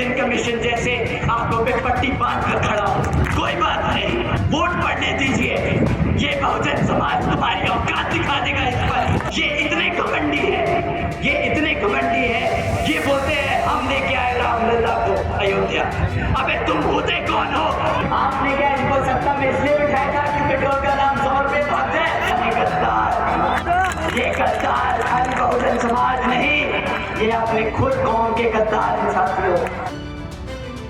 Election commission जैसे आंखों पे पट्टी बांध कर खड़ा हूँ। कोई बात नहीं, वोट पड़ने दीजिए। ये बहुजन समाज तुम्हारी औकात दिखा देगा इस पर। ये इतने घमंडी है, ये इतने घमंडी है, ये बोलते हैं हम लेके आए रामलला को अयोध्या। अबे तुम होते कौन हो? आपने क्या इनको सत्ता में इसलिए बिठाया था कि पेट्रोल का दाम 100 रुपए भाग जाए? ये गद्दार खाली बहुजन समाज नहीं, ये अपने खुद कौम के गद्दार हैं साथियों।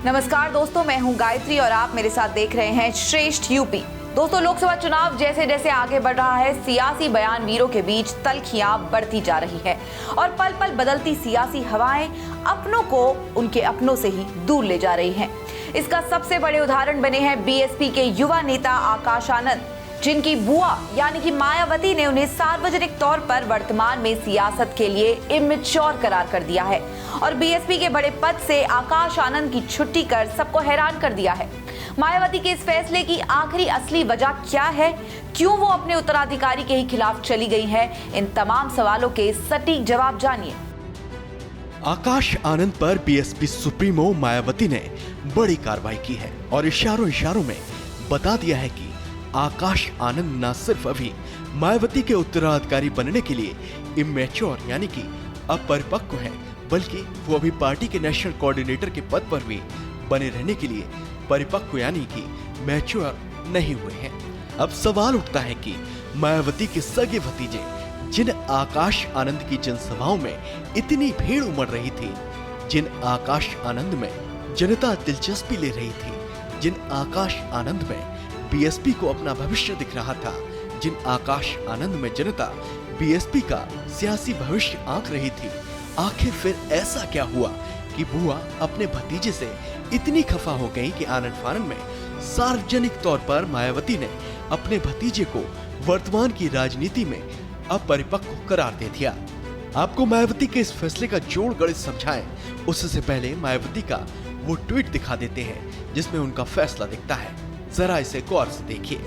नमस्कार दोस्तों, मैं हूं गायत्री और आप मेरे साथ देख रहे हैं श्रेष्ठ यूपी। दोस्तों, लोकसभा चुनाव जैसे जैसे आगे बढ़ रहा है, सियासी बयानवीरों के बीच तल्खियां बढ़ती जा रही है और पल पल बदलती सियासी हवाएं अपनों को उनके अपनों से ही दूर ले जा रही हैं। इसका सबसे बड़े उदाहरण बने हैं बीएसपी के युवा नेता आकाश आनंद, जिनकी बुआ यानी कि मायावती ने उन्हें सार्वजनिक तौर पर वर्तमान में सियासत के लिए इमेच्योर करार कर दिया है और बीएसपी के बड़े पद से आकाश आनंद की छुट्टी कर सबको हैरान कर दिया है। मायावती के इस फैसले की आखिरी असली वजह क्या है, क्यों वो अपने उत्तराधिकारी के ही खिलाफ चली गई है, इन तमाम सवालों के सटीक जवाब जानिए। आकाश आनंद पर बीएसपी सुप्रीमो मायावती ने बड़ी कार्रवाई की है और इशारों में बता दिया है कि आकाश आनंद न सिर्फ अभी मायावती के उत्तराधिकारी बनने के लिए इमेच्योर यानी कि अपरिपक्व है, बल्कि वो अभी पार्टी के नेशनल कोऑर्डिनेटर के पद पर भी बने रहने के लिए परिपक्व यानी कि मैच्योर नहीं हुए हैं। अब सवाल उठता है कि मायावती के सगे भतीजे जिन आकाश आनंद की जनसभाओं में इतनी भीड़ उमड़ रही थी, जिन आकाश आनंद में जनता दिलचस्पी ले रही थी, जिन आकाश आनंद में बीएसपी को अपना भविष्य दिख रहा था, जिन आकाश आनंद में जनता बीएसपी का सियासी भविष्य आंक रही थी, आखिर फिर ऐसा क्या हुआ कि बुआ अपने भतीजे से इतनी खफा हो गई कि आनंद फानन में सार्वजनिक तौर पर मायावती ने अपने भतीजे को वर्तमान की राजनीति में अपरिपक्व करार दे दिया। आपको मायावती के इस फैसले का जोड़ गणित समझाएं, उससे पहले मायावती का वो ट्वीट दिखा देते हैं जिसमें उनका फैसला दिखता है। जरा इसे गौर से देखिए।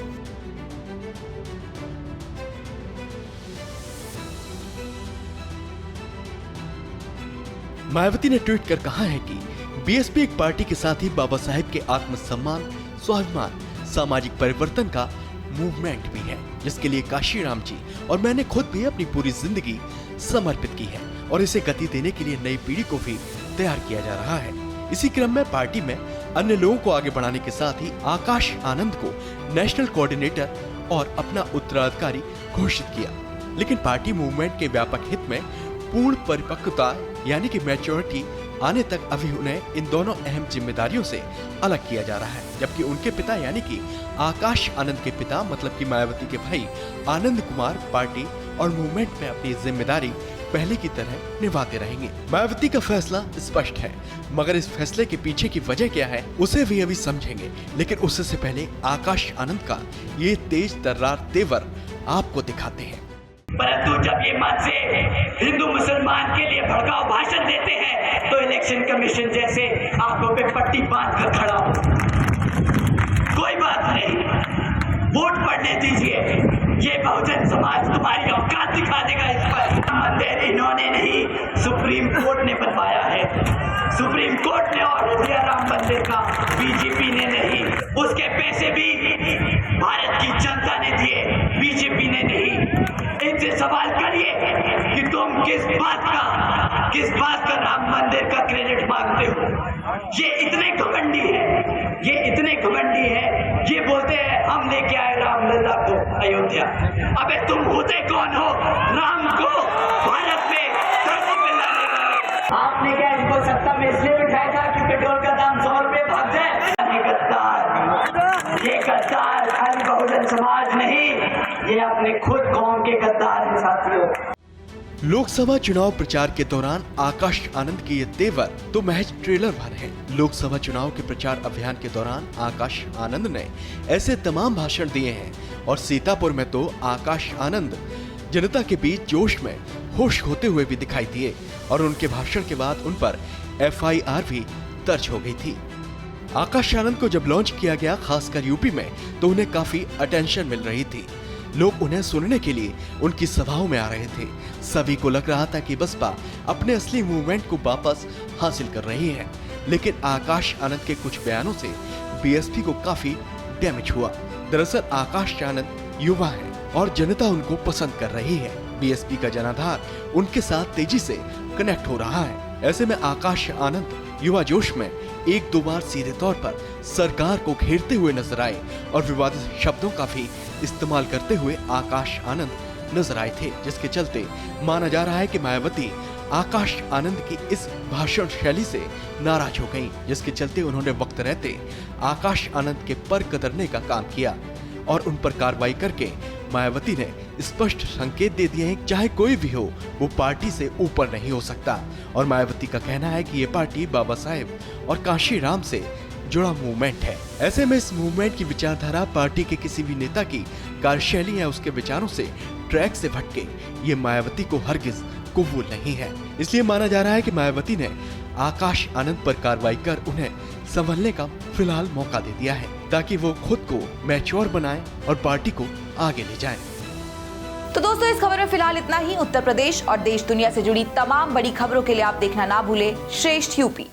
मायावती ने ट्वीट कर कहा है कि बीएसपी एक पार्टी के साथ ही बाबा साहेब के आत्मसम्मान, स्वाभिमान, सामाजिक परिवर्तन का मूवमेंट भी है, जिसके लिए काशीराम जी और मैंने खुद भी अपनी पूरी जिंदगी समर्पित की है और इसे गति देने के लिए नई पीढ़ी को भी तैयार किया जा रहा है। इसी क्रम में पार्टी में अन्य लोगों को आगे बढ़ाने के साथ ही आकाश आनंद को नेशनल कोऑर्डिनेटर और अपना उत्तराधिकारी घोषित किया, लेकिन पार्टी मूवमेंट के व्यापक हित में पूर्ण परिपक्वता यानी कि मैच्योरिटी आने तक अभी उन्हें इन दोनों अहम जिम्मेदारियों से अलग किया जा रहा है, जबकि उनके पिता यानी कि आकाश आनंद के पिता मतलब कि मायावती के भाई आनंद कुमार पार्टी और मूवमेंट में अपनी जिम्मेदारी पहले की तरह निभाते रहेंगे। मायावती का फैसला स्पष्ट है, मगर इस फैसले के पीछे की वजह क्या है उसे भी अभी समझेंगे, लेकिन उससे पहले आकाश आनंद का ये तेज तर्रार तेवर आपको दिखाते हैं। परंतु जब ये मन से हिंदू मुसलमान के लिए भड़काऊ भाषण देते हैं तो इलेक्शन कमीशन जैसे आंखों पे पट्टी बांध कर खड़ा हूँ। कोई बात नहीं, वोट पड़ने दीजिए। ये बहुजन समाज तुम्हारी औकात दिखा देगा इस पर। मंदिर इन्होंने नहीं, सुप्रीम कोर्ट ने बनवाया है। सुप्रीम कोर्ट ने ऑर्डर दिया राम मंदिर का, बीजेपी ने नहीं। उसके पैसे भी भारत की जनता ने दिए, बीजेपी ने नहीं। इनसे सवाल करिए कि तुम किस बात का राम मंदिर का क्रेडिट मांगते हो। ये इतने घमंडी है, ये बोलते हैं हम लेके आए रामलला को अयोध्या। अबे तुम होते कौन हो राम को भारत में धरती पे लाने वाले? आपने क्या इनको सत्ता में इसलिए बिठाया था कि पेट्रोल का दाम 100 रुपए भाग जाए? ये गद्दार खाली बहुजन समाज नहीं, ये अपने खुद कौम के गद्दार हैं साथियों। लोकसभा चुनाव प्रचार के दौरान आकाश आनंद के ये तेवर तो महज ट्रेलर भर है। लोकसभा चुनाव के प्रचार अभियान के दौरान आकाश आनंद ने ऐसे तमाम भाषण दिए हैं और सीतापुर में तो आकाश आनंद जनता के बीच जोश में होश खोते हुए भी दिखाई दिए और उनके भाषण के बाद उन पर FIR भी दर्ज हो गई थी। आकाश आनंद को जब लॉन्च किया गया, खासकर यूपी में, तो उन्हें काफी अटेंशन मिल रही थी। लोग उन्हें सुनने के लिए उनकी सभाओं में आ रहे थे। सभी को लग रहा था कि बसपा अपने असली मूवमेंट को वापस हासिल कर रही है। लेकिन आकाश आनंद के कुछ बयानों से बीएसपी को काफी डैमेज हुआ। दरअसल आकाश आनंद युवा है और जनता उनको पसंद कर रही है। बीएसपी का जनाधार उनके साथ तेजी से कनेक्ट हो रहा है। ऐसे में आकाश आनंद युवा जोश में एक दो बार सीधे तौर पर सरकार को घेरते हुए नजर आए और विवादित शब्दों का भी इस्तेमाल करते हुए आकाश आनंद नजर आए थे, जिसके चलते माना जा रहा है कि मायावती आकाश आनंद की इस भाषण शैली से नाराज हो गईं, जिसके चलते उन्होंने वक्त रहते आकाश आनंद के पर कतरने का काम किया और उन पर कार्रवाई करके मायावती ने स्पष्ट संकेत दे दिए हैं चाहे कोई भी हो वो पार्टी से ऊपर नहीं हो सकता। और मायावती का कहना है कि ये पार्टी बाबा साहेब और काशी राम से जुड़ा मूवमेंट है। ऐसे में इस मूवमेंट की विचारधारा पार्टी के किसी भी नेता की कार्यशैली या उसके विचारों से ट्रैक से भटके ये मायावती को हरगिज कबूल नहीं है। इसलिए माना जा रहा है कि मायावती ने आकाश आनंद पर कार्रवाई कर उन्हें संभलने का फिलहाल मौका दे दिया है ताकि वो खुद को मैच्योर बनाएं और पार्टी को आगे ले जाएं। तो दोस्तों इस खबर में फिलहाल इतना ही। उत्तर प्रदेश और देश दुनिया से जुड़ी तमाम बड़ी खबरों के लिए आप देखना ना भूलें श्रेष्ठ यूपी।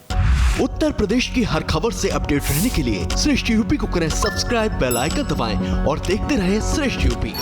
उत्तर प्रदेश की हर खबर से अपडेट रहने के लिए श्रेष्ठ यूपी को करें सब्सक्राइब, बेल आइकन दबाएं और देखते रहें श्रेष्ठ यूपी।